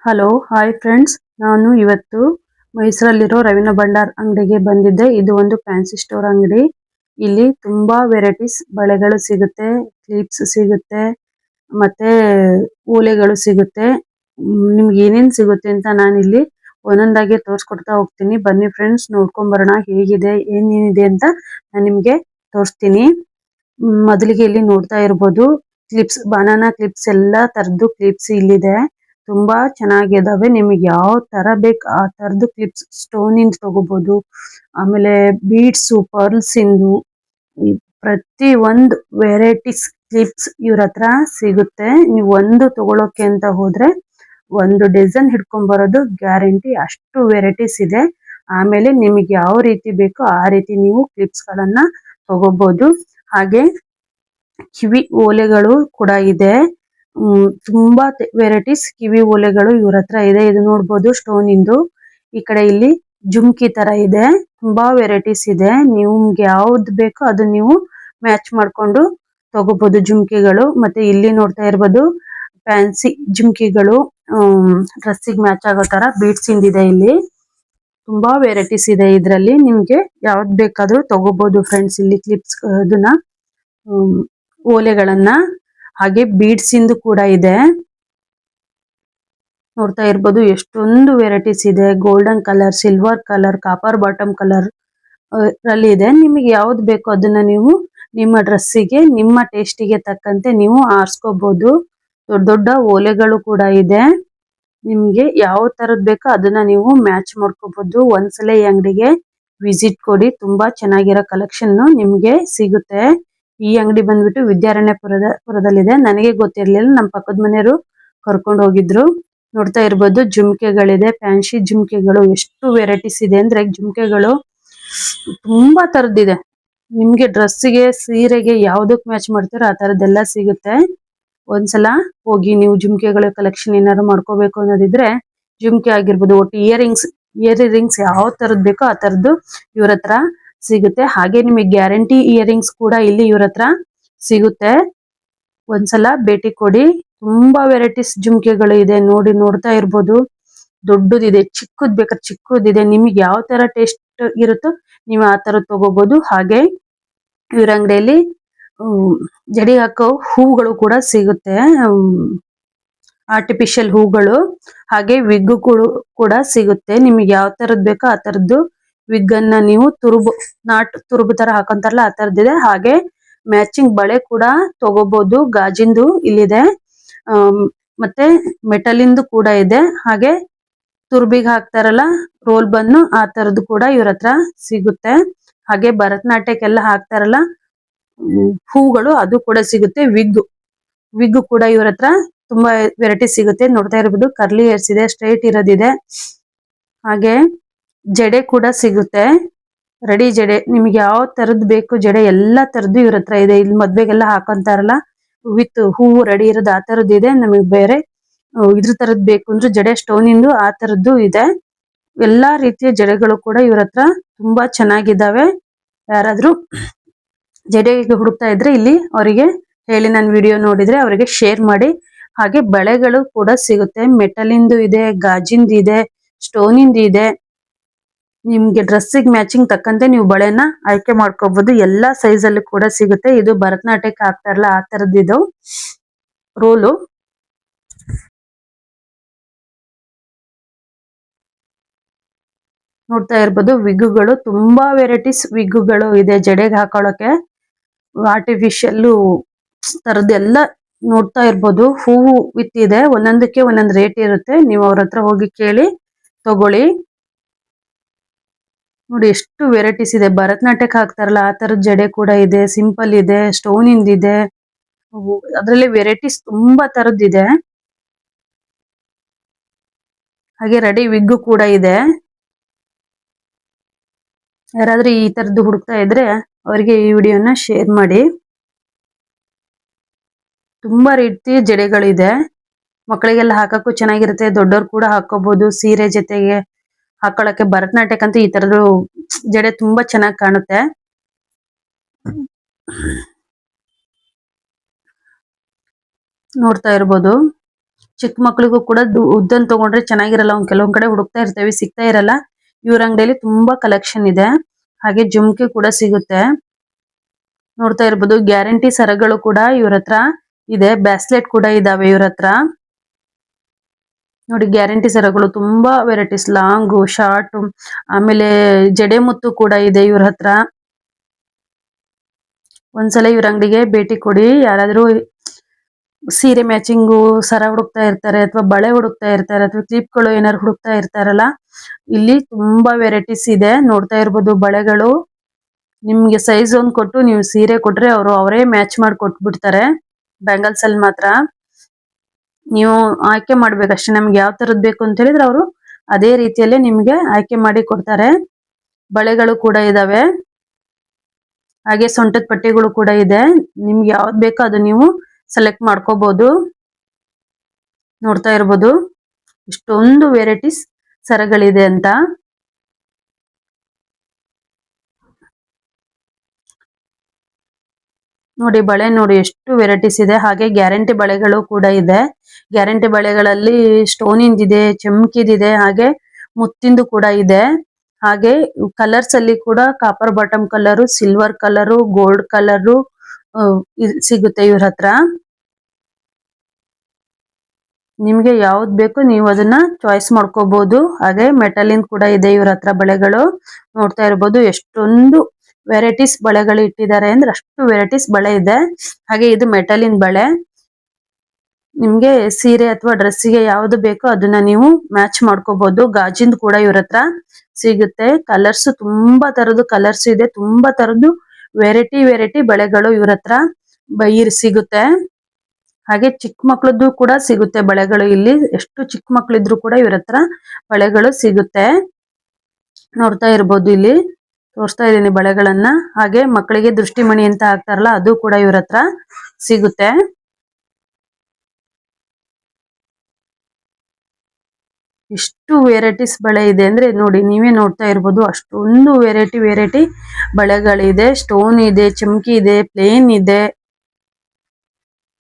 Hello hi friends, ನಾನು ಇವತ್ತು ಮೈಸೂರಲ್ಲಿರೋ ರವೀನಾ ಭಂಡಾರ್ ಅಂಗಡಿಗೆ ಬಂದಿದ್ದೆ. ಇದು ಒಂದು ಫ್ಯಾನ್ಸಿ ಸ್ಟೋರ್ ಅಂಗಡಿ. ಇಲ್ಲಿ ತುಂಬಾ ವೆರೈಟೀಸ್ ಬಳೆಗಳು ಸಿಗುತ್ತೆ, ಕ್ಲಿಪ್ಸ್ ಸಿಗುತ್ತೆ, ಮತ್ತೆ ಓಲೆಗಳು ಸಿಗುತ್ತೆ. ನಿಮ್ಗೆ ಏನೇನ್ ಸಿಗುತ್ತೆ ಅಂತ ನಾನು ಇಲ್ಲಿ ಒಂದೊಂದಾಗಿ ತೋರಿಸ್ಕೊಡ್ತಾ ಹೋಗ್ತೀನಿ. ಬನ್ನಿ ಫ್ರೆಂಡ್ಸ್, ನೋಡ್ಕೊಂಡ್ ಬರೋಣ ಹೇಗಿದೆ ಏನೇನಿದೆ ಅಂತ ನಾನು ನಿಮ್ಗೆ ತೋರಿಸ್ತೀನಿ. ಮೊದಲಿಗೆ ಇಲ್ಲಿ ನೋಡ್ತಾ ಇರ್ಬೋದು ಕ್ಲಿಪ್ಸ್, ಬನಾನಾ ಕ್ಲಿಪ್ಸ್, ಎಲ್ಲಾ ತರದ್ದು ಕ್ಲಿಪ್ಸ್ ಇಲ್ಲಿದೆ. ತುಂಬಾ ಚೆನ್ನಾಗಿದಾವೆ. ನಿಮಗೆ ಯಾವ ತರ ಬೇಕು ಆ ತರದ್ದು ಕ್ಲಿಪ್ಸ್ ಸ್ಟೋನ್ ಇಂದ ತಗೋಬಹುದು. ಆಮೇಲೆ ಬೀಡ್ಸ್, ಪರ್ಲ್ಸ್ ಇಂದು ಪ್ರತಿ ಒಂದು ವೆರೈಟೀಸ್ ಕ್ಲಿಪ್ಸ್ ಇವ್ರ ಹತ್ರ ಸಿಗುತ್ತೆ. ನೀವು ಒಂದು ತಗೊಳಕ್ಕೆ ಅಂತ ಹೋದ್ರೆ ಒಂದು ಡಜನ್ ಹಿಡ್ಕೊಂಡ್ ಬರೋದು ಗ್ಯಾರಂಟಿ, ಅಷ್ಟು ವೆರೈಟೀಸ್ ಇದೆ. ಆಮೇಲೆ ನಿಮಗೆ ಯಾವ ರೀತಿ ಬೇಕೋ ಆ ರೀತಿ ನೀವು ಕ್ಲಿಪ್ಸ್ ಗಳನ್ನ ತಗೋಬಹುದು. ಹಾಗೆ ಕಿವಿ ಓಲೆಗಳು ಕೂಡ ಇದೆ. ತುಂಬಾ ವೆರೈಟೀಸ್ ಕಿವಿ ಓಲೆಗಳು ಇವ್ರ ಹತ್ರ ಇದೆ. ಇದು ನೋಡ್ಬೋದು ಸ್ಟೋನ್ ಇಂದು. ಈ ಕಡೆ ಇಲ್ಲಿ ಜುಮ್ಕಿ ತರ ಇದೆ. ತುಂಬಾ ವೆರೈಟೀಸ್ ಇದೆ. ನಿಮ್ಗೆ ಯಾವ್ದು ಬೇಕೋ ಅದು ನೀವು ಮ್ಯಾಚ್ ಮಾಡ್ಕೊಂಡು ತಗೋಬಹುದು ಜುಮ್ಕಿಗಳು. ಮತ್ತೆ ಇಲ್ಲಿ ನೋಡ್ತಾ ಇರ್ಬೋದು ಫ್ಯಾನ್ಸಿ ಜುಮ್ಕಿಗಳು, ಡ್ರೆಸ್ಸಿಗೆ ಮ್ಯಾಚ್ ಆಗೋ ತರ ಬೀಡ್ಸ್ ಇಂದಿದೆ. ಇಲ್ಲಿ ತುಂಬಾ ವೆರೈಟೀಸ್ ಇದೆ. ಇದ್ರಲ್ಲಿ ನಿಮ್ಗೆ ಯಾವ್ದು ಬೇಕಾದ್ರೂ ತಗೋಬಹುದು ಫ್ರೆಂಡ್ಸ್. ಇಲ್ಲಿ ಕ್ಲಿಪ್ಸ್ ಅದನ್ನ ಓಲೆಗಳನ್ನ, ಹಾಗೆ ಬೀಡ್ಸ್ ಇಂದು ಕೂಡ ಇದೆ. ನೋಡ್ತಾ ಇರ್ಬೋದು ಎಷ್ಟೊಂದು ವೆರೈಟೀಸ್ ಇದೆ. Golden colour, silver colour, copper bottom colour ರಲ್ಲಿ ಇದೆ. ನಿಮಗೆ ಯಾವ್ದು ಬೇಕೋ ಅದನ್ನ ನೀವು ನಿಮ್ಮ ಡ್ರೆಸ್ಸಿಗೆ, ನಿಮ್ಮ ಟೇಸ್ಟಿಗೆ ತಕ್ಕಂತೆ ನೀವು ಆರಿಸ್ಕೋಬಹುದು. ದೊಡ್ಡ ದೊಡ್ಡ ಓಲೆಗಳು ಕೂಡ ಇದೆ. ನಿಮ್ಗೆ ಯಾವ ತರದ್ ಬೇಕೋ ಅದನ್ನ ನೀವು ಮ್ಯಾಚ್ ಮಾಡ್ಕೋಬಹುದು. ಒಂದ್ಸಲ ಈ ಅಂಗಡಿಗೆ ವಿಸಿಟ್ ಕೊಡಿ. ತುಂಬಾ ಚೆನ್ನಾಗಿರೋ ಕಲೆಕ್ಷನ್ ನಿಮ್ಗೆ ಸಿಗುತ್ತೆ. ಈ ಅಂಗಡಿ ಬಂದ್ಬಿಟ್ಟು ವಿದ್ಯಾರಣ್ಯಪುರದಲ್ಲಿದೆ. ನನಗೆ ಗೊತ್ತಿರ್ಲಿಲ್ಲ, ನಮ್ಮ ಪಕ್ಕದ ಮನೆಯವರು ಕರ್ಕೊಂಡು ಹೋಗಿದ್ರು. ನೋಡ್ತಾ ಇರ್ಬೋದು ಜುಮ್ಕೆಗಳಿದೆ, ಫ್ಯಾನ್ಸಿ ಜುಮ್ಕೆಗಳು. ಎಷ್ಟು ವೆರೈಟೀಸ್ ಇದೆ ಅಂದ್ರೆ ಜುಮ್ಕೆಗಳು ತುಂಬಾ ತರದ್ದಿದೆ. ನಿಮ್ಗೆ ಡ್ರೆಸ್ಸಿಗೆ, ಸೀರೆಗೆ ಯಾವ್ದಕ್ ಮ್ಯಾಚ್ ಮಾಡ್ತೀರೋ ಆ ತರದ್ದೆಲ್ಲ ಸಿಗುತ್ತೆ. ಒಂದ್ಸಲ ಹೋಗಿ ನೀವು ಜುಮ್ಕೆಗಳ ಕಲೆಕ್ಷನ್ ಏನಾದ್ರು ಮಾಡ್ಕೋಬೇಕು ಅನ್ನೋದಿದ್ರೆ ಜುಮ್ಕೆ ಆಗಿರ್ಬೋದು, ಒಟ್ಟು ಇಯರಿಂಗ್ಸ್ ಯಾವ ತರದ್ ಬೇಕೋ ಆ ತರದ್ದು ಇವ್ರ ಹತ್ರ ಸಿಗುತ್ತೆ. ಹಾಗೆ ನಿಮಗೆ ಗ್ಯಾರಂಟಿ ಇಯರಿಂಗ್ಸ್ ಕೂಡ ಇಲ್ಲಿ ಇವ್ರ ಹತ್ರ ಸಿಗುತ್ತೆ. ಒಂದ್ಸಲ ಭೇಟಿ ಕೊಡಿ. ತುಂಬಾ ವೆರೈಟೀಸ್ ಜುಮ್ಕೆಗಳು ಇದೆ. ನೋಡ್ತಾ ಇರ್ಬೋದು. ದೊಡ್ಡದಿದೆ, ಚಿಕ್ಕದ್ ಬೇಕಾದ್ರೆ ಚಿಕ್ಕದಿದೆ. ನಿಮಗೆ ಯಾವ ತರ ಟೇಸ್ಟ್ ಇರುತ್ತೋ ನೀವು ಆ ತರ ತಗೋಬಹುದು. ಹಾಗೆ ಇವ್ರ ಅಂಗಡಿಯಲ್ಲಿ ಜಡಿ ಹಾಕೋ ಹೂಗಳು ಕೂಡ ಸಿಗುತ್ತೆ, ಆರ್ಟಿಫಿಷಿಯಲ್ ಹೂಗಳು. ಹಾಗೆ ವಿಗ್ ಕೂಡ ಸಿಗುತ್ತೆ. ನಿಮಗೆ ಯಾವ ತರದ್ ಬೇಕೋ ಆ ತರದ್ದು ವಿಗ್ ಅನ್ನ ನೀವು ತುರುಬು ತರ ಹಾಕೊಂತಾರಲ್ಲ ಆ ತರದಿದೆ. ಹಾಗೆ ಮ್ಯಾಚಿಂಗ್ ಬಳೆ ಕೂಡ ತಗೋಬಹುದು. ಗಾಜಿಂದು ಇಲ್ಲಿದೆ, ಮತ್ತೆ ಮೆಟಲಿಂದು ಕೂಡ ಇದೆ. ಹಾಗೆ ತುರ್ಬಿಗೆ ಹಾಕ್ತಾರಲ್ಲ ರೋಲ್ ಬನ್ನು, ಆ ತರದ್ದು ಕೂಡ ಇವ್ರ ಹತ್ರ ಸಿಗುತ್ತೆ. ಹಾಗೆ ಭರತನಾಟ್ಯಕ್ಕೆಲ್ಲ ಹಾಕ್ತಾರಲ್ಲ ಹೂಗಳು, ಅದು ಕೂಡ ಸಿಗುತ್ತೆ. ವಿಗ್ ಕೂಡ ಇವ್ರ ಹತ್ರ ತುಂಬಾ ವೆರೈಟಿ ಸಿಗುತ್ತೆ. ನೋಡ್ತಾ ಇರ್ಬೋದು ಕರ್ಲಿ ಹೇರ್ಸ್ ಇದೆ, ಸ್ಟ್ರೈಟ್ ಇರೋದಿದೆ. ಹಾಗೆ ಜಡೆ ಕೂಡ ಸಿಗುತ್ತೆ, ರೆಡಿ ಜಡೆ. ನಿಮ್ಗೆ ಯಾವ ತರದ್ ಬೇಕು ಜಡೆ ಎಲ್ಲಾ ತರದ್ದು ಇವ್ರ ಹತ್ರ ಇದೆ. ಇಲ್ಲಿ ಮದ್ವೆಗೆಲ್ಲ ಹಾಕೊಂತಾರಲ್ಲ ವಿತ್ ಹೂವು ರೆಡಿ ಇರೋದು ಆ ತರದ್ದು ಇದೆ. ನಮಗೆ ಬೇರೆ ಇದ್ರ ತರದ್ ಬೇಕು ಅಂದ್ರೆ ಜಡೆ ಸ್ಟೋನ್ ಇಂದು ಆ ತರದ್ದು ಇದೆ. ಎಲ್ಲಾ ರೀತಿಯ ಜಡೆಗಳು ಕೂಡ ಇವ್ರ ಹತ್ರ ತುಂಬಾ ಚೆನ್ನಾಗಿದ್ದಾವೆ. ಯಾರಾದ್ರೂ ಜಡೆ ಹುಡುಕ್ತಾ ಇದ್ರೆ ಇಲ್ಲಿ ಅವರಿಗೆ ಹೇಳಿ, ನನ್ನ ವಿಡಿಯೋ ನೋಡಿದ್ರೆ ಅವರಿಗೆ ಶೇರ್ ಮಾಡಿ. ಹಾಗೆ ಬಳೆಗಳು ಕೂಡ ಸಿಗುತ್ತೆ. ಮೆಟಲಿಂದು ಇದೆ, ಗಾಜಿಂದು ಇದೆ, ಸ್ಟೋನಿಂದು ಇದೆ. ನಿಮ್ಗೆ ಡ್ರೆಸ್ಸಿಗೆ ಮ್ಯಾಚಿಂಗ್ ತಕ್ಕಂತೆ ನೀವು ಬಳೆನ ಆಯ್ಕೆ ಮಾಡ್ಕೋಬಹುದು. ಎಲ್ಲಾ ಸೈಜ್ ಅಲ್ಲಿ ಕೂಡ ಸಿಗುತ್ತೆ. ಇದು ಭರತನಾಟ್ಯಕ್ಕೆ ಹಾಕ್ತಾರಲ್ಲ ಆ ತರದ್ದು ರೋಲು. ನೋಡ್ತಾ ಇರ್ಬೋದು ವಿಗ್ಗುಗಳು, ತುಂಬಾ ವೆರೈಟೀಸ್ ವಿಗ್ಗುಗಳು ಇದೆ ಜಡೆಗೆ ಹಾಕೊಳ್ಳೋಕೆ. ಆರ್ಟಿಫಿಷಿಯಲ್ ತರದ್ದೆಲ್ಲ ನೋಡ್ತಾ ಇರ್ಬೋದು. ಹೂವು ವಿತ್ ಇದೆ, ಒಂದೊಂದಕ್ಕೆ ಒಂದೊಂದು ರೇಟ್ ಇರುತ್ತೆ. ನೀವು ಅವ್ರ ಹತ್ರ ಹೋಗಿ ಕೇಳಿ ತಗೊಳ್ಳಿ. ನೋಡಿ ಎಷ್ಟು ವೆರೈಟೀಸ್ ಇದೆ. ಭರತನಾಟ್ಯಕ್ಕೆ ಹಾಕ್ತಾರಲ್ಲ ಆ ತರದ ಜಡೆ ಕೂಡ ಇದೆ, ಸಿಂಪಲ್ ಇದೆ, ಸ್ಟೋನ್ ಇಂದಿದೆ. ಅದ್ರಲ್ಲಿ ವೆರೈಟೀಸ್ ತುಂಬಾ ತರದ್ದಿದೆ. ಹಾಗೆ ರೆಡಿ ವಿಗ್ ಕೂಡ ಇದೆ. ಯಾರಾದ್ರೂ ಈ ತರದ್ದು ಹುಡುಕ್ತಾ ಇದ್ರೆ ಅವರಿಗೆ ಈ ವಿಡಿಯೋನ ಶೇರ್ ಮಾಡಿ. ತುಂಬಾ ರೀತಿಯ ಜಡೆಗಳಿದೆ. ಮಕ್ಕಳಿಗೆಲ್ಲ ಹಾಕಕ್ಕೂ ಚೆನ್ನಾಗಿರುತ್ತೆ, ದೊಡ್ಡವ್ರು ಕೂಡ ಹಾಕೋಬಹುದು. ಸೀರೆ ಜೊತೆಗೆ ಹಾಕೊಳಕ್ಕೆ ಭರತನಾಟ್ಯಕ್ಕಂತೂ ಈ ತರದ್ದು ಜಡೆ ತುಂಬಾ ಚೆನ್ನಾಗಿ ಕಾಣುತ್ತೆ. ನೋಡ್ತಾ ಇರ್ಬೋದು ಚಿಕ್ಕ ಮಕ್ಳಿಗೂ ಕೂಡ ಉದ್ದನ್ ತಗೊಂಡ್ರೆ ಚೆನ್ನಾಗಿರಲ್ಲ, ಕೆಲವೊಂದ್ ಕಡೆ ಹುಡುಕ್ತಾ ಇರ್ತೇವೆ ಸಿಗ್ತಾ ಇರಲ್ಲ. ಇವ್ರ ಅಂಗಡಿಯಲ್ಲಿ ತುಂಬಾ ಕಲೆಕ್ಷನ್ ಇದೆ. ಹಾಗೆ ಜುಮ್ಕಿ ಕೂಡ ಸಿಗುತ್ತೆ. ನೋಡ್ತಾ ಇರ್ಬೋದು ಗ್ಯಾರಂಟಿ ಸರಗಳು ಕೂಡ ಇವ್ರ ಹತ್ರ ಇದೆ. ಬ್ಯಾಸ್ಲೆಟ್ ಕೂಡ ಇದಾವೆ ಇವ್ರ ಹತ್ರ. ನೋಡಿ ಗ್ಯಾರಂಟಿ ಸರಗಳು ತುಂಬಾ ವೆರೈಟೀಸ್, ಲಾಂಗ್ ಶಾರ್ಟ್, ಆಮೇಲೆ ಜಡೆ ಮುತ್ತು ಕೂಡ ಇದೆ ಇವ್ರ ಹತ್ರ. ಒಂದ್ಸಲ ಇವ್ರ ಅಂಗಡಿಗೆ ಭೇಟಿ ಕೊಡಿ. ಯಾರಾದ್ರೂ ಸೀರೆ ಮ್ಯಾಚಿಂಗು ಸರ ಹುಡುಕ್ತಾ ಇರ್ತಾರೆ, ಅಥವಾ ಬಳೆ ಹುಡುಕ್ತಾ ಇರ್ತಾರೆ, ಅಥವಾ ಕ್ಲಿಪ್ಗಳು ಏನಾದ್ರು ಹುಡುಕ್ತಾ ಇರ್ತಾರಲ್ಲ, ಇಲ್ಲಿ ತುಂಬಾ ವೆರೈಟೀಸ್ ಇದೆ. ನೋಡ್ತಾ ಇರ್ಬೋದು ಬಳೆಗಳು. ನಿಮ್ಗೆ ಸೈಜ್ ಒಂದ್ ಕೊಟ್ಟು ನೀವು ಸೀರೆ ಕೊಟ್ರೆ ಅವರೇ ಮ್ಯಾಚ್ ಮಾಡಿ ಕೊಟ್ಬಿಡ್ತಾರೆ. ಬ್ಯಾಂಗಲ್ಸ್ ಅಲ್ಲಿ ಮಾತ್ರ ನೀವು ಆಯ್ಕೆ ಮಾಡ್ಬೇಕಷ್ಟೇ, ನಮ್ಗೆ ಯಾವ ತರದ್ ಬೇಕು ಅಂತ ಹೇಳಿದ್ರೆ ಅವರು ಅದೇ ರೀತಿಯಲ್ಲೇ ನಿಮ್ಗೆ ಆಯ್ಕೆ ಮಾಡಿ ಕೊಡ್ತಾರೆ. ಬಳೆಗಳು ಕೂಡ ಇದಾವೆ. ಹಾಗೆ ಸೊಂಟದ ಪಟ್ಟಿಗಳು ಕೂಡ ಇದೆ. ನಿಮ್ಗೆ ಯಾವ್ದು ಬೇಕೋ ಅದು ನೀವು ಸೆಲೆಕ್ಟ್ ಮಾಡ್ಕೋಬಹುದು. ನೋಡ್ತಾ ಇರ್ಬೋದು ಇಷ್ಟೊಂದು ವೆರೈಟೀಸ್ ಸರಗಳಿದೆ ಅಂತ. ನೋಡಿ ಬಳೆ ನೋಡಿ ಎಷ್ಟು ವೆರೈಟೀಸ್ ಇದೆ. ಹಾಗೆ ಗ್ಯಾರಂಟಿ ಬಳೆಗಳು ಕೂಡ ಇದೆ. ಗ್ಯಾರಂಟಿ ಬಳೆಗಳಲ್ಲಿ ಸ್ಟೋನ್ ಇಂದಿದೆ, ಚಮ್ಕಿದಿದೆ, ಹಾಗೆ ಮುತ್ತಿಂದು ಕೂಡ ಇದೆ. ಹಾಗೆ ಕಲರ್ಸ್ ಅಲ್ಲಿ ಕೂಡ copper bottom colour, silver colour, gold colour ಸಿಗುತ್ತೆ ಇವ್ರ ಹತ್ರ. ನಿಮ್ಗೆ ಯಾವ್ದು ಬೇಕು ನೀವು ಅದನ್ನ ಚಾಯ್ಸ್ ಮಾಡ್ಕೋಬಹುದು. ಹಾಗೆ ಮೆಟಲಿನ್ ಕೂಡ ಇದೆ ಇವ್ರ ಹತ್ರ ಬಳೆಗಳು. ನೋಡ್ತಾ ಇರ್ಬೋದು ಎಷ್ಟೊಂದು ವೆರೈಟೀಸ್ ಬಳೆಗಳು ಇಟ್ಟಿದ್ದಾರೆ ಅಂದ್ರೆ ಅಷ್ಟು ವೆರೈಟೀಸ್ ಬಳೆ ಇದೆ. ಹಾಗೆ ಇದು ಮೆಟಲಿನ್ ಬಳೆ. ನಿಮ್ಗೆ ಸೀರೆ ಅಥವಾ ಡ್ರೆಸ್ಸಿಗೆ ಯಾವ್ದು ಬೇಕೋ ಅದನ್ನ ನೀವು ಮ್ಯಾಚ್ ಮಾಡ್ಕೋಬಹುದು. ಗಾಜಿಂದು ಕೂಡ ಇವ್ರ ಹತ್ರ ಸಿಗುತ್ತೆ. ಕಲರ್ಸ್ ತುಂಬಾ ತರದ್ದು ಕಲರ್ಸ್ ಇದೆ. ತುಂಬಾ ತರದ್ದು ವೆರೈಟಿ ಬಳೆಗಳು ಇವ್ರ ಹತ್ರ ಸಿಗುತ್ತೆ. ಹಾಗೆ ಚಿಕ್ಕ ಮಕ್ಳದ್ದು ಕೂಡ ಸಿಗುತ್ತೆ ಬಳೆಗಳು. ಇಲ್ಲಿ ಎಷ್ಟು ಚಿಕ್ಕ ಮಕ್ಳಿದ್ರು ಕೂಡ ಇವ್ರ ಹತ್ರ ಬಳೆಗಳು ಸಿಗುತ್ತೆ. ನೋಡ್ತಾ ಇರ್ಬೋದು ಇಲ್ಲಿ ತೋರಿಸ್ತಾ ಇದೀನಿ ಬಳೆಗಳನ್ನ. ಹಾಗೆ ಮಕ್ಕಳಿಗೆ ದೃಷ್ಟಿಮಣಿ ಅಂತ ಹಾಕ್ತಾರಲ್ಲ ಅದು ಕೂಡ ಇವ್ರ ಹತ್ರ ಸಿಗುತ್ತೆ. ಎಷ್ಟು ವೆರೈಟೀಸ್ ಬಳೆ ಇದೆ ಅಂದ್ರೆ ನೋಡಿ, ನೀವೇ ನೋಡ್ತಾ ಇರ್ಬೋದು. ಅಷ್ಟೊಂದು ವೆರೈಟಿ ಬಳೆಗಳಿದೆ. ಸ್ಟೋನ್ ಇದೆ, ಚಮ್ಕಿ ಇದೆ, ಪ್ಲೇನ್ ಇದೆ.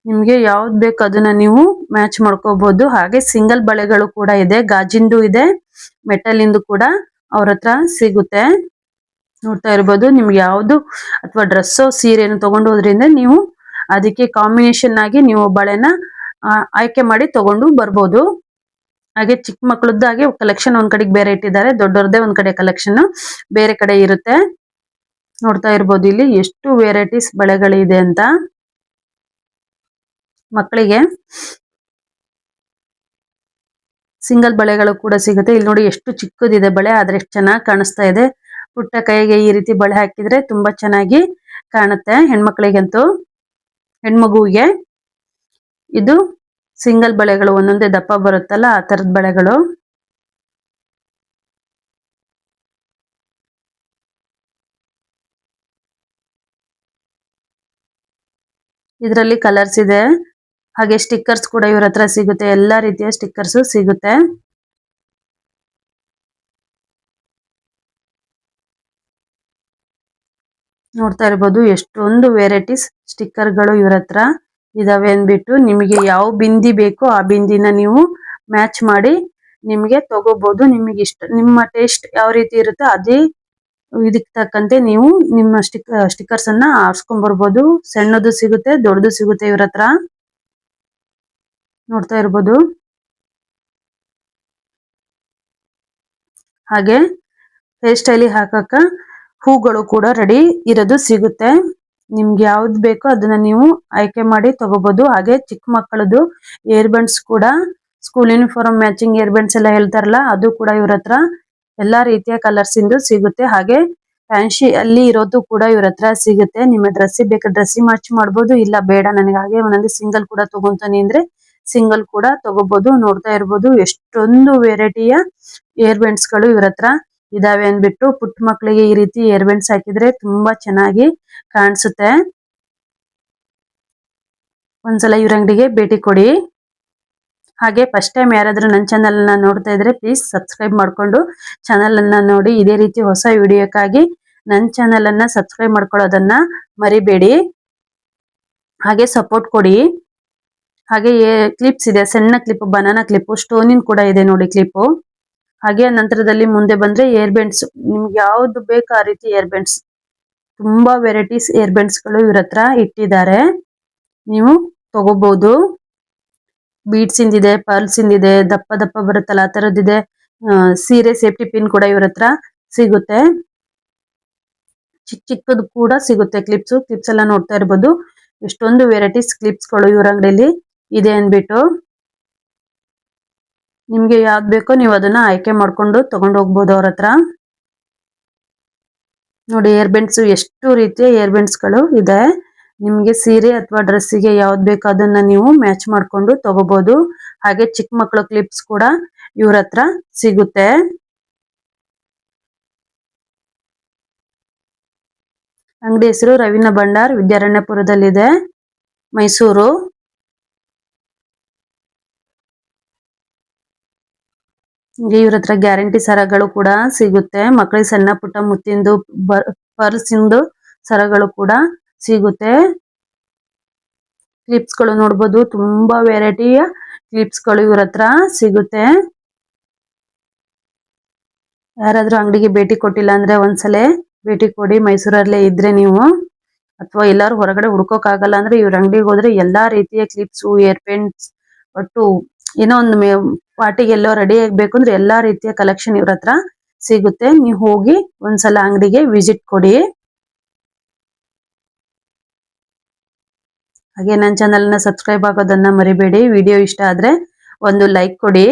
ನಿಮ್ಗೆ ಯಾವ್ದು ಬೇಕು ಅದನ್ನ ನೀವು ಮ್ಯಾಚ್ ಮಾಡ್ಕೋಬಹುದು. ಹಾಗೆ ಸಿಂಗಲ್ ಬಳೆಗಳು ಕೂಡ ಇದೆ. ಗಾಜಿಂದು ಇದೆ, ಮೆಟಲಿಂದು ಕೂಡ ಅವ್ರ ಹತ್ರ ಸಿಗುತ್ತೆ. ನೋಡ್ತಾ ಇರ್ಬೋದು. ನಿಮ್ಗೆ ಯಾವ್ದು ಅಥವಾ ಡ್ರೆಸ್ಸೋ ಸೀರೆನೋ ತಗೊಂಡು ಹೋದ್ರಿಂದ ನೀವು ಅದಕ್ಕೆ ಕಾಂಬಿನೇಷನ್ ಆಗಿ ನೀವು ಬಳೆನ ಆಯ್ಕೆ ಮಾಡಿ ತಗೊಂಡು ಬರ್ಬೋದು. ಹಾಗೆ ಚಿಕ್ಕ ಮಕ್ಕಳದ್ದು ಹಾಗೆ ಕಲೆಕ್ಷನ್ ಒಂದ್ ಕಡೆಗೆ ಬೇರೆ ಇಟ್ಟಿದ್ದಾರೆ. ದೊಡ್ಡವ್ರದ್ದೇ ಒಂದ್ ಕಡೆ ಕಲೆಕ್ಷನ್ ಬೇರೆ ಕಡೆ ಇರುತ್ತೆ. ನೋಡ್ತಾ ಇರ್ಬೋದು ಇಲ್ಲಿ ಎಷ್ಟು ವೆರೈಟೀಸ್ ಬಳೆಗಳಿದೆ ಅಂತ. ಮಕ್ಕಳಿಗೆ ಸಿಂಗಲ್ ಬಳೆಗಳು ಕೂಡ ಸಿಗುತ್ತೆ. ಇಲ್ಲಿ ನೋಡಿ ಎಷ್ಟು ಚಿಕ್ಕದಿದೆ ಬಳೆ, ಆದ್ರೆ ಎಷ್ಟು ಚೆನ್ನಾಗಿ ಕಾಣಿಸ್ತಾ ಇದೆ. ಪುಟ್ಟ ಕೈಗೆ ಈ ರೀತಿ ಬಳೆ ಹಾಕಿದ್ರೆ ತುಂಬಾ ಚೆನ್ನಾಗಿ ಕಾಣುತ್ತೆ ಹೆಣ್ಮಕ್ಳಿಗಂತೂ. ಹೆಣ್ಮಗುವಿಗೆ ಇದು ಸಿಂಗಲ್ ಬಳೆಗಳು, ಒಂದೊಂದೇ ದಪ್ಪ ಬರುತ್ತಲ್ಲ ಆ ತರದ ಬಳೆಗಳು. ಇದರಲ್ಲಿ ಕಲರ್ಸ್ ಇದೆ. ಹಾಗೆ ಸ್ಟಿಕ್ಕರ್ಸ್ ಕೂಡ ಇವ್ರ ಹತ್ರ ಸಿಗುತ್ತೆ. ಎಲ್ಲಾ ರೀತಿಯ ಸ್ಟಿಕ್ಕರ್ಸ್ ಸಿಗುತ್ತೆ. ನೋಡ್ತಾ ಇರ್ಬೋದು ಎಷ್ಟೊಂದು ವೆರೈಟೀಸ್ ಸ್ಟಿಕ್ಕರ್ಗಳು ಇವ್ರ ಹತ್ರ ಇದಾವೆ ಅಂದ್ಬಿಟ್ಟು. ನಿಮಗೆ ಯಾವ ಬಿಂದಿ ಬೇಕೋ ಆ ಬಿಂದಿನ ನೀವು ಮ್ಯಾಚ್ ಮಾಡಿ ನಿಮ್ಗೆ ತಗೋಬಹುದು. ನಿಮಗೆ ಇಷ್ಟ, ನಿಮ್ಮ ಟೇಸ್ಟ್ ಯಾವ ರೀತಿ ಇರುತ್ತೋ ಅದೇ ಇದಕ್ಕೆ ತಕ್ಕಂತೆ ನೀವು ನಿಮ್ಮ ಸ್ಟಿಕ್ಕರ್ಸ್ ಅನ್ನ ಆರಿಸ್ಕೊಂಡ್ ಬರ್ಬೋದು. ಸಣ್ಣದು ಸಿಗುತ್ತೆ, ದೊಡ್ಡದು ಸಿಗುತ್ತೆ ಇವ್ರ ಹತ್ರ. ನೋಡ್ತಾ ಇರ್ಬೋದು. ಹಾಗೆ ಹೇರ್ ಸ್ಟೈಲ್ ಹಾಕಕ ಹೂಗಳು ಕೂಡ ರೆಡಿ ಇರೋದು ಸಿಗುತ್ತೆ. ನಿಮ್ಗೆ ಯಾವ್ದು ಬೇಕೋ ಅದನ್ನ ನೀವು ಆಯ್ಕೆ ಮಾಡಿ ತಗೋಬಹುದು. ಹಾಗೆ ಚಿಕ್ಕ ಮಕ್ಕಳದು ಏರ್ ಬಂಡ್ಸ್ ಕೂಡ, school uniform matching air Bunts ಎಲ್ಲ ಹೇಳ್ತಾರಲ್ಲ ಅದು ಕೂಡ ಇವ್ರ ಹತ್ರ ಎಲ್ಲಾ ರೀತಿಯ ಕಲರ್ಸ್ ಇಂದು ಸಿಗುತ್ತೆ. ಹಾಗೆ ಫ್ಯಾನ್ಸಿ ಅಲ್ಲಿ ಇರೋದು ಕೂಡ ಇವ್ರ ಹತ್ರ ಸಿಗುತ್ತೆ. ನಿಮ್ಮ ಡ್ರೆಸ್ಸಿಗೆ ಬೇಕಾದ್ರೆ ಡ್ರೆಸ್ಸಿಗೆ ಮ್ಯಾಚ್ ಮಾಡ್ಬೋದು. ಇಲ್ಲ ಬೇಡ ನನಗೆ ಹಾಗೆ ಒಂದೊಂದು ಸಿಂಗಲ್ ಕೂಡ ತಗೊಂತಾನೆ ಅಂದ್ರೆ ಸಿಂಗಲ್ ಕೂಡ ತಗೋಬಹುದು. ನೋಡ್ತಾ ಇರ್ಬೋದು ಎಷ್ಟೊಂದು ವೆರೈಟಿಯ ಏರ್ ಬೆಂಡ್ಸ್ ಗಳು ಇವ್ರ ಹತ್ರ ಇದಾವೆ ಅಂದ್ಬಿಟ್ಟು. ಪುಟ್ಟ ಮಕ್ಕಳಿಗೆ ಈ ರೀತಿ ಏರ್ ಬೆಂಡ್ಸ್ ಹಾಕಿದ್ರೆ ತುಂಬಾ ಚೆನ್ನಾಗಿ ಕಾಣಿಸುತ್ತೆ. ಒಂದ್ಸಲ ಇವ್ರ ಅಂಗಡಿಗೆ ಭೇಟಿ ಕೊಡಿ. ಹಾಗೆ ಫಸ್ಟ್ ಟೈಮ್ ಯಾರಾದ್ರೂ ನನ್ನ ಚಾನಲ್ ಅನ್ನ ನೋಡ್ತಾ ಇದ್ರೆ ಪ್ಲೀಸ್ ಸಬ್ಸ್ಕ್ರೈಬ್ ಮಾಡ್ಕೊಂಡು ಚಾನಲ್ ಅನ್ನ ನೋಡಿ. ಇದೇ ರೀತಿ ಹೊಸ ವಿಡಿಯೋಕ್ಕಾಗಿ ನನ್ನ ಚಾನಲ್ ಅನ್ನ ಸಬ್ಸ್ಕ್ರೈಬ್ ಮಾಡ್ಕೊಳ್ಳೋದನ್ನ ಮರಿಬೇಡಿ. ಹಾಗೆ ಸಪೋರ್ಟ್ ಕೊಡಿ. ಹಾಗೆ ಕ್ಲಿಪ್ಸ್ ಇದೆ, ಸಣ್ಣ ಕ್ಲಿಪ್, ಬನಾನಾ ಕ್ಲಿಪ್, ಸ್ಟೋನಿನ್ ಕೂಡ ಇದೆ ನೋಡಿ ಕ್ಲಿಪ್. ಹಾಗೆ ನಂತರದಲ್ಲಿ ಮುಂದೆ ಬಂದ್ರೆ ಏರ್ ಬೆಂಡ್ಸ್, ನಿಮ್ಗೆ ಯಾವ್ದು ಬೇಕು ಆ ರೀತಿ ಏರ್ ಬೆಂಡ್ಸ್, ತುಂಬಾ ವೆರೈಟೀಸ್ ಏರ್ ಬೆಂಡ್ಸ್ ಗಳು ಇವ್ರ ಹತ್ರ ಇಟ್ಟಿದ್ದಾರೆ, ನೀವು ತಗೋಬಹುದು. ಬೀಡ್ಸ್ ಇಂದಿದೆ, ಪರ್ಲ್ಸ್ ಇಂದಿದೆ, ದಪ್ಪ ದಪ್ಪ ಬರುತ್ತಲ್ಲ ಆ ತರದಿದೆ. ಸೀರೆ ಸೇಫ್ಟಿ ಪಿನ್ ಕೂಡ ಇವ್ರ ಹತ್ರ ಸಿಗುತ್ತೆ. ಚಿಕ್ಕ ಚಿಕ್ಕದು ಕೂಡ ಸಿಗುತ್ತೆ ಕ್ಲಿಪ್ಸ್. ಕ್ಲಿಪ್ಸ್ ಎಲ್ಲ ನೋಡ್ತಾ ಇರ್ಬೋದು, ಎಷ್ಟೊಂದು ವೆರೈಟೀಸ್ ಕ್ಲಿಪ್ಸ್ ಗಳು ಇವ್ರ ಅಂಗಡಿಯಲ್ಲಿ ಇದೆ ಅನ್ಬಿಟ್ಟು. ನಿಮ್ಗೆ ಯಾವ್ದು ಬೇಕೋ ನೀವು ಅದನ್ನ ಆಯ್ಕೆ ಮಾಡ್ಕೊಂಡು ತಗೊಂಡು ಹೋಗ್ಬೋದು ಅವ್ರ ಹತ್ರ. ನೋಡಿ ಏರ್ ಬೆಂಡ್ಸ್, ಎಷ್ಟು ರೀತಿಯ ಏರ್ ಬೆಂಡ್ಸ್ ಗಳು ಇದೆ. ನಿಮ್ಗೆ ಸೀರೆ ಅಥವಾ ಡ್ರೆಸ್ಸಿಗೆ ಯಾವ್ದು ಬೇಕೋ ಅದನ್ನ ನೀವು ಮ್ಯಾಚ್ ಮಾಡ್ಕೊಂಡು ತಗೋಬಹುದು. ಹಾಗೆ ಚಿಕ್ಕ ಮಕ್ಕಳ ಕ್ಲಿಪ್ಸ್ ಕೂಡ ಇವ್ರ ಹತ್ರ ಸಿಗುತ್ತೆ. ಅಂಗಡಿ ಹೆಸರು ರವೀನಾ ಭಂಡಾರ್, ವಿದ್ಯಾರಣ್ಯಪುರದಲ್ಲಿದೆ, ಮೈಸೂರು. ಇವ್ರ ಹತ್ರ ಗ್ಯಾರಂಟಿ ಸರಗಳು ಕೂಡ ಸಿಗುತ್ತೆ. ಮಕ್ಕಳಿಗೆ ಸಣ್ಣ ಪುಟ್ಟ ಮುತ್ತಿಂದು, ಪರ್ಸ್ ಇಂದು ಸರಗಳು ಕೂಡ ಸಿಗುತ್ತೆ. ಕ್ಲಿಪ್ಸ್ ಗಳು ನೋಡ್ಬೋದು, ತುಂಬಾ ವೆರೈಟಿಯ ಕ್ಲಿಪ್ಸ್ ಗಳು ಇವ್ರ ಹತ್ರ ಸಿಗುತ್ತೆ. ಯಾರಾದ್ರೂ ಅಂಗಡಿಗೆ ಭೇಟಿ ಕೊಟ್ಟಿಲ್ಲ ಅಂದ್ರೆ ಒಂದ್ಸಲ ಭೇಟಿ ಕೊಡಿ, ಮೈಸೂರಲ್ಲೇ ಇದ್ರೆ ನೀವು. ಅಥವಾ ಎಲ್ಲಾರು ಹೊರಗಡೆ ಹುಡ್ಕೋಕ್ ಆಗಲ್ಲ ಅಂದ್ರೆ ಇವ್ರ ಅಂಗಡಿಗೆ ಹೋದ್ರೆ ಎಲ್ಲಾ ರೀತಿಯ ಕ್ಲಿಪ್ಸ್, ಏರ್ ಪೆನ್ಸ್, ಒಟ್ಟು ಏನೋ ಒಂದು ಪಾರ್ಟಿಗೆ ಎಲ್ಲೋ ರೆಡಿ ಆಗ್ಬೇಕು ಅಂದ್ರೆ ಎಲ್ಲಾ ರೀತಿಯ ಕಲೆಕ್ಷನ್ ಇವ್ರ ಹತ್ರ ಸಿಗುತ್ತೆ. ನೀವು ಹೋಗಿ ಒಂದ್ಸಲ ಅಂಗಡಿಗೆ ವಿಸಿಟ್ ಕೊಡಿ. ಹಾಗೆ ನನ್ನ ಚಾನಲ್ ನ ಸಬ್ಸ್ಕ್ರೈಬ್ ಆಗೋದನ್ನ ಮರಿಬೇಡಿ. ವಿಡಿಯೋ ಇಷ್ಟ ಆದ್ರೆ ಒಂದು ಲೈಕ್ ಕೊಡಿ.